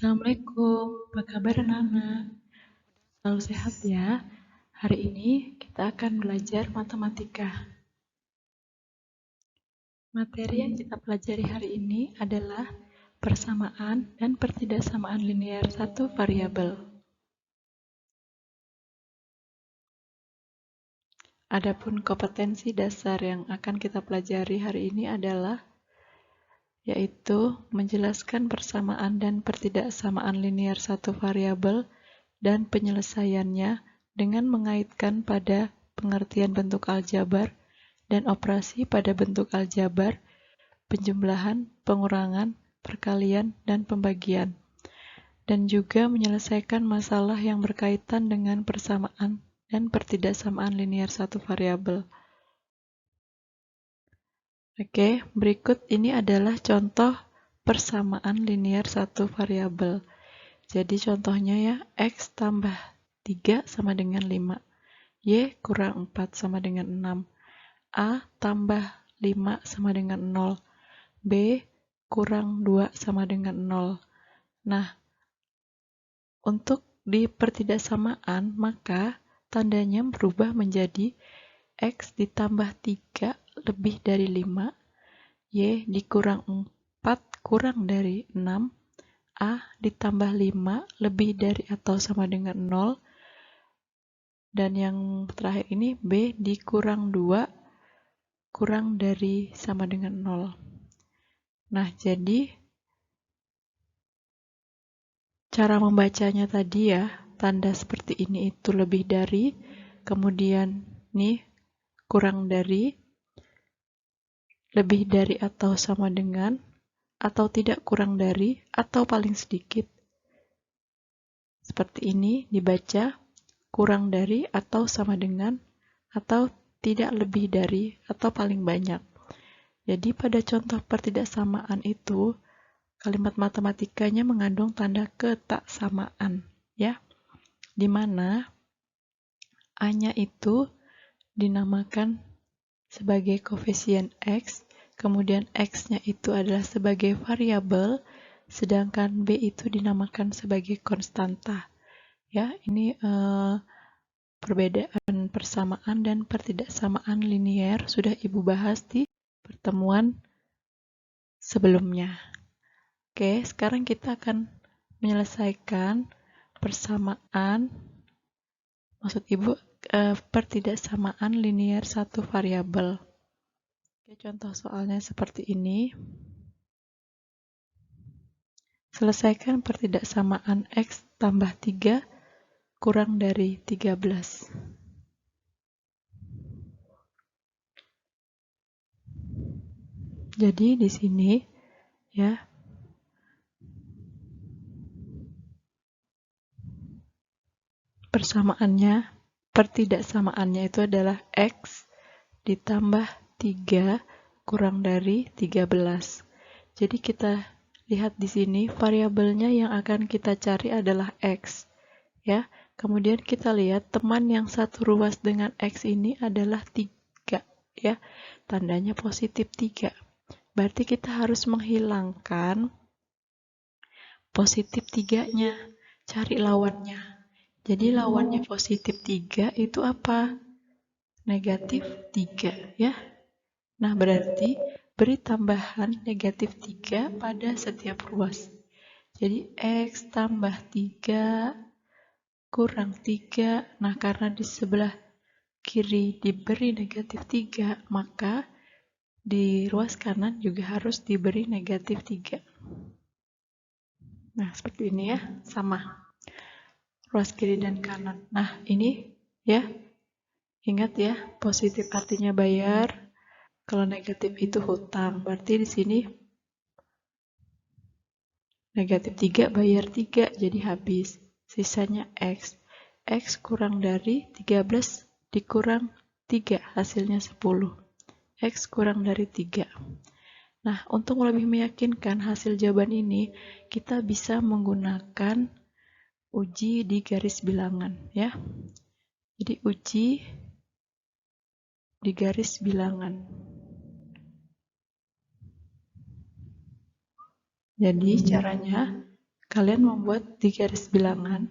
Assalamualaikum, apa kabar anak-anak? Selalu sehat ya. Hari ini kita akan belajar matematika. Materi yang kita pelajari hari ini adalah persamaan dan pertidaksamaan linear satu variabel. Adapun kompetensi dasar yang akan kita pelajari hari ini adalah yaitu menjelaskan persamaan dan pertidaksamaan linear satu variabel dan penyelesaiannya dengan mengaitkan pada pengertian bentuk aljabar dan operasi pada bentuk aljabar, penjumlahan, pengurangan, perkalian, dan pembagian, dan juga menyelesaikan masalah yang berkaitan dengan persamaan dan pertidaksamaan linear satu variabel. Oke, berikut ini adalah contoh persamaan linear satu variabel. Jadi contohnya ya, X tambah 3 sama dengan 5, Y kurang 4 sama dengan 6, A tambah 5 sama dengan 0, B kurang 2 sama dengan 0. Nah, untuk di pertidaksamaan, maka tandanya berubah menjadi X ditambah 3 lebih dari 5, Y dikurang 4 kurang dari 6, A ditambah 5 lebih dari atau sama dengan 0, dan yang terakhir ini B dikurang 2 kurang dari sama dengan 0. Nah, jadi cara membacanya tadi ya, tanda seperti ini itu lebih dari, kemudian nih kurang dari, lebih dari atau sama dengan, atau tidak kurang dari, atau paling sedikit. Seperti ini dibaca kurang dari atau sama dengan, atau tidak lebih dari atau paling banyak. Jadi pada contoh pertidaksamaan itu, kalimat matematikanya mengandung tanda ketaksamaan, ya, di mana A-nya itu dinamakan sebagai koefisien X, kemudian X-nya itu adalah sebagai variabel, sedangkan B itu dinamakan sebagai konstanta. Ya, ini perbedaan persamaan dan pertidaksamaan linear sudah Ibu bahas di pertemuan sebelumnya. Oke, sekarang kita akan menyelesaikan persamaan, maksud Ibu pertidaksamaan linear satu variabel. Oke, contoh soalnya seperti ini. Selesaikan pertidaksamaan X tambah 3 kurang dari 13. Jadi di sini ya, pertidaksamaannya itu adalah X ditambah 3 kurang dari 13. Jadi kita lihat di sini variabelnya yang akan kita cari adalah X. Ya, kemudian kita lihat teman yang satu ruas dengan X ini adalah 3. Ya, tandanya positif 3. Berarti kita harus menghilangkan positif 3-nya. Cari lawannya. Jadi lawannya positif 3 itu apa? Negatif 3, ya. Nah, berarti beri tambahan negatif 3 pada setiap ruas. Jadi X tambah 3 kurang 3. Nah, karena di sebelah kiri diberi negatif 3, maka di ruas kanan juga harus diberi negatif 3. Nah, seperti ini ya, sama. Ruas kiri dan kanan. Nah, ini ya, ingat ya, positif artinya bayar, kalau negatif itu hutang. Berarti di sini negatif 3 bayar 3, jadi habis. Sisanya X. X kurang dari 13 dikurang 3, hasilnya 10. X kurang dari 3. Nah, untuk lebih meyakinkan hasil jawaban ini, kita bisa menggunakan uji di garis bilangan, ya. Jadi uji di garis bilangan. Jadi caranya kalian membuat di garis bilangan.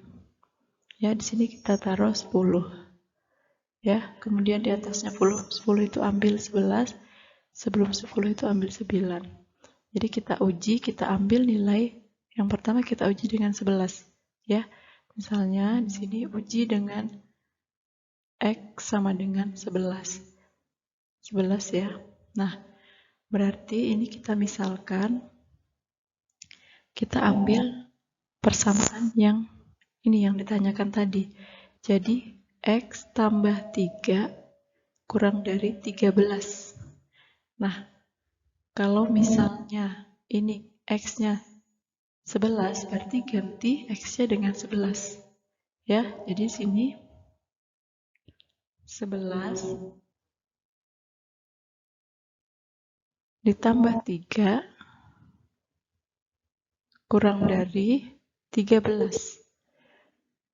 Ya, di sini kita taruh 10. Ya, kemudian di atasnya 10 itu ambil 11, sebelum 10 itu ambil 9. Jadi kita uji, kita ambil nilai yang pertama kita uji dengan 11. Ya, misalnya di sini uji dengan X sama dengan 11. 11 ya. Nah, berarti ini kita misalkan kita ambil persamaan yang ini yang ditanyakan tadi. Jadi X tambah 3 kurang dari 13. Nah, kalau misalnya ini X-nya 11, berarti ganti X-nya dengan 11. Ya, jadi sini 11 ditambah 3 kurang dari 13.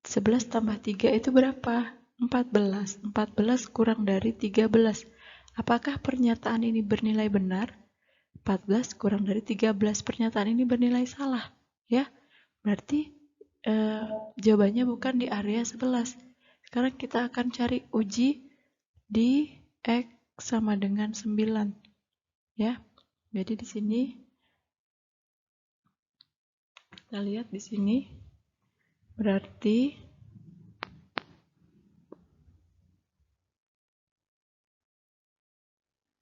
11 tambah 3 itu berapa? 14. 14 kurang dari 13. Apakah pernyataan ini bernilai benar? 14 kurang dari 13. Pernyataan ini bernilai salah. Ya, berarti jawabannya bukan di area 11. Sekarang kita akan cari uji di X sama dengan 9. Ya, jadi di sini kita lihat di sini berarti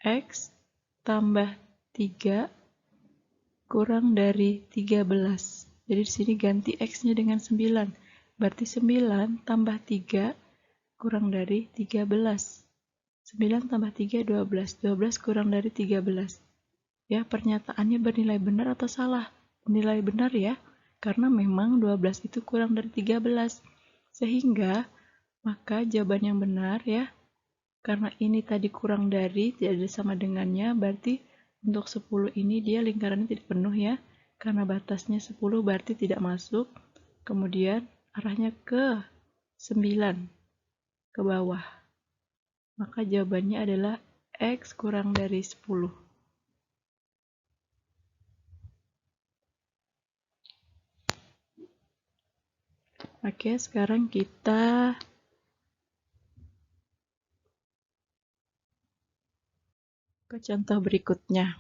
X tambah 3 kurang dari 13. Jadi di sini ganti X-nya dengan 9. Berarti 9 tambah 3 kurang dari 13. 9 tambah 3, 12. 12 kurang dari 13. Ya, pernyataannya bernilai benar atau salah? Bernilai benar ya, karena memang 12 itu kurang dari 13. Sehingga, maka jawaban yang benar ya, karena ini tadi kurang dari, tidak ada sama dengannya, berarti untuk 10 ini dia lingkarannya tidak penuh ya, karena batasnya 10 berarti tidak masuk. Kemudian arahnya ke 9, ke bawah. Maka jawabannya adalah X kurang dari 10. Oke, sekarang kita ke contoh berikutnya.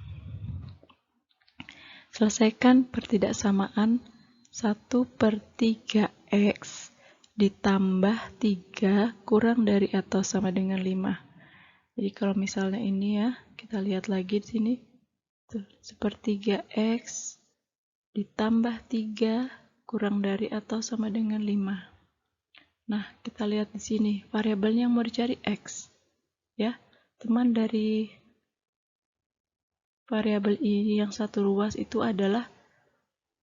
Selesaikan pertidaksamaan 1/3x ditambah 3 kurang dari atau sama dengan 5. Jadi kalau misalnya ini ya, kita lihat lagi di sini. Tuh, 1/3x ditambah 3 kurang dari atau sama dengan 5. Nah, kita lihat di sini, variabelnya yang mau dicari X. Ya, teman dari variabel ini yang satu ruas itu adalah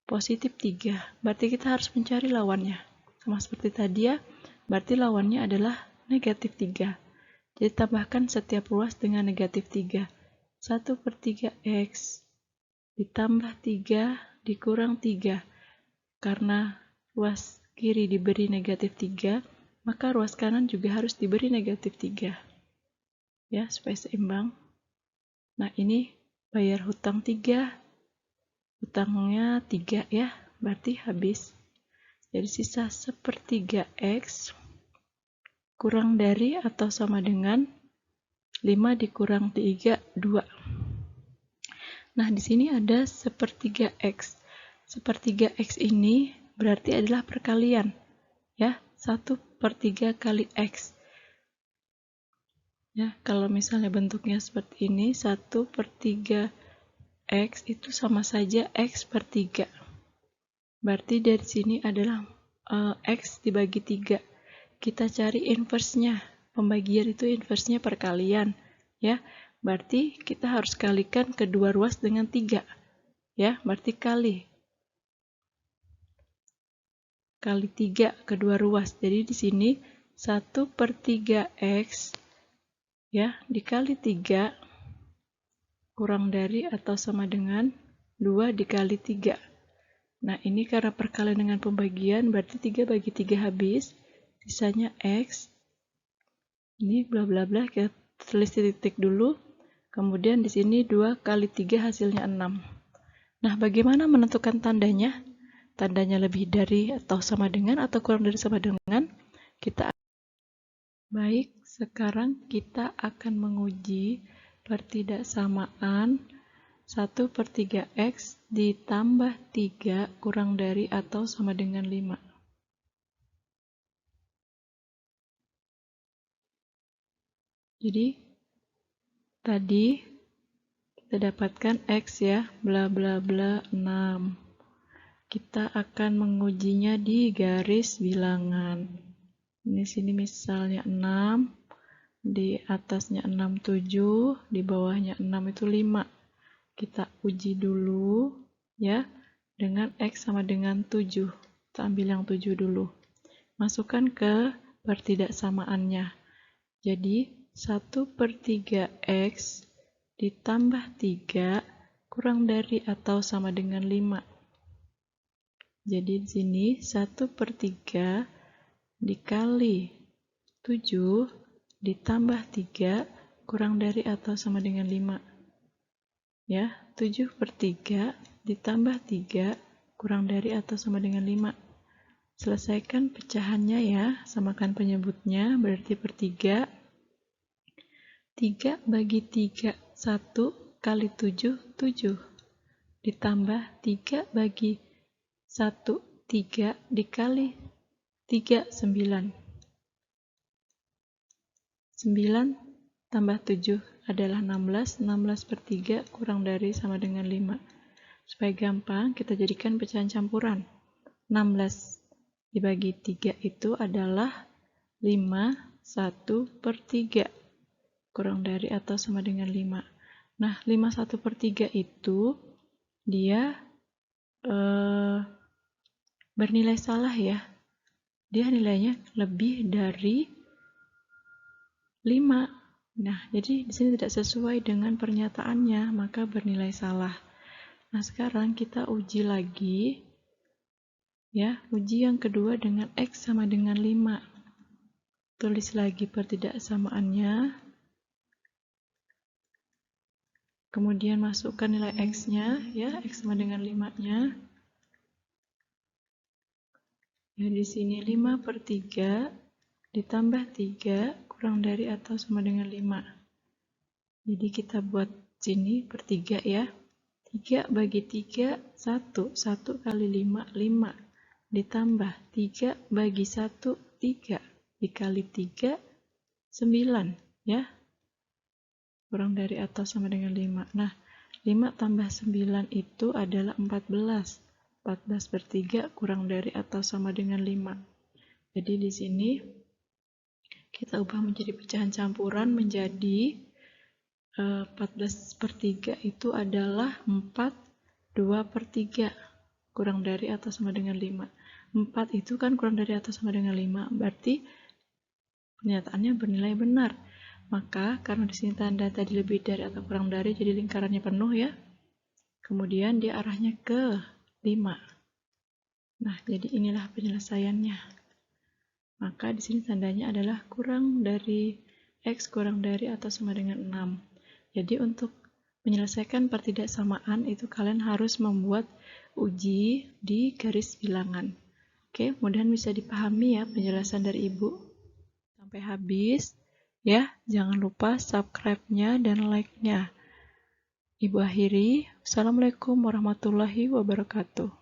positif 3. Berarti kita harus mencari lawannya. Sama seperti tadi ya, berarti lawannya adalah negatif 3. Jadi tambahkan setiap ruas dengan negatif 3. 1/3x ditambah 3 dikurang 3. Karena ruas kiri diberi negatif 3, maka ruas kanan juga harus diberi negatif 3. Ya, supaya seimbang. Nah, ini bayar hutang 3. Hutangnya 3 ya, berarti habis. Jadi sisa 1/3x kurang dari atau sama dengan 5 dikurang 3, 2. Nah, di sini ada 1/3x. 1/3x ini berarti adalah perkalian. Ya, 1/3 kali x. Ya, kalau misalnya bentuknya seperti ini, 1/3 x itu sama saja x per 3. Berarti dari sini adalah x dibagi 3. Kita cari inverse-nya. Pembagian itu inverse-nya perkalian. Ya, berarti kita harus kalikan kedua ruas dengan 3. Ya, berarti kali 3 kedua ruas. Jadi di sini 1/3x ya dikali 3 kurang dari atau sama dengan 2 dikali 3. Nah, ini karena perkalian dengan pembagian, berarti 3 bagi 3 habis. Sisanya x. Ini bla bla bla, kita tulis titik dulu. Kemudian di sini 2 kali 3 hasilnya 6. Nah, bagaimana menentukan tandanya? tandanya lebih dari atau sama dengan atau kurang dari sama dengan, kita baik, sekarang kita akan menguji pertidaksamaan 1/3x ditambah 3 kurang dari atau sama dengan 5. Jadi, tadi kita dapatkan x ya, bla bla bla 6. Kita akan mengujinya di garis bilangan. Di sini misalnya 6, di atasnya 6, 7, di bawahnya 6 itu 5. Kita uji dulu ya dengan x sama dengan 7. Kita ambil yang 7 dulu. Masukkan ke pertidaksamaannya. Jadi 1/3x ditambah 3 kurang dari atau sama dengan 5. Jadi di sini 1/3 dikali 7 ditambah 3 kurang dari atau sama dengan 5. Ya, 7/3 ditambah 3 kurang dari atau sama dengan 5. Selesaikan pecahannya ya, samakan penyebutnya, berarti per 3. 3 bagi 3, 1 kali 7, 7. Ditambah 3 bagi 1, 3 dikali 3, 9. 9 tambah 7 adalah 16. 16/3 kurang dari sama dengan 5. Supaya gampang, kita jadikan pecahan campuran. 16 dibagi 3 itu adalah 5, 1/3. Kurang dari atau sama dengan 5. Nah, 5 1/3 itu dia bernilai salah ya. Dia nilainya lebih dari 5. Nah, jadi di sini tidak sesuai dengan pernyataannya, maka bernilai salah. Nah, sekarang kita uji lagi. Ya, uji yang kedua dengan x sama dengan 5. Tulis lagi pertidaksamaannya. Kemudian masukkan nilai x-nya, ya, x sama dengan 5-nya. Ya, di sini 5/3 ditambah 3 kurang dari atau sama dengan 5. Jadi kita buat sini per 3 ya. 3 bagi 3, 1. 1 kali 5, 5. Ditambah 3 bagi 1, 3. Dikali 3, 9. Ya. Kurang dari atau sama dengan 5. Nah, 5 tambah 9 itu adalah 14. 14/3 kurang dari atau sama dengan 5. Jadi di sini kita ubah menjadi pecahan campuran menjadi 14/3 itu adalah 4 2/3 kurang dari atau sama dengan 5. 4 itu kan kurang dari atau sama dengan 5, berarti pernyataannya bernilai benar. Maka karena di sini tanda tadi lebih dari atau kurang dari, jadi lingkarannya penuh ya. Kemudian dia arahnya ke 5. Nah, jadi inilah penyelesaiannya. Maka di sini tandanya adalah kurang dari x kurang dari atau sama dengan 6. Jadi untuk menyelesaikan pertidaksamaan itu kalian harus membuat uji di garis bilangan. Oke, mudah-mudahan bisa dipahami ya penjelasan dari Ibu sampai habis. Ya, jangan lupa subscribe-nya dan like-nya. Ibu akhiri, Assalamualaikum warahmatullahi wabarakatuh.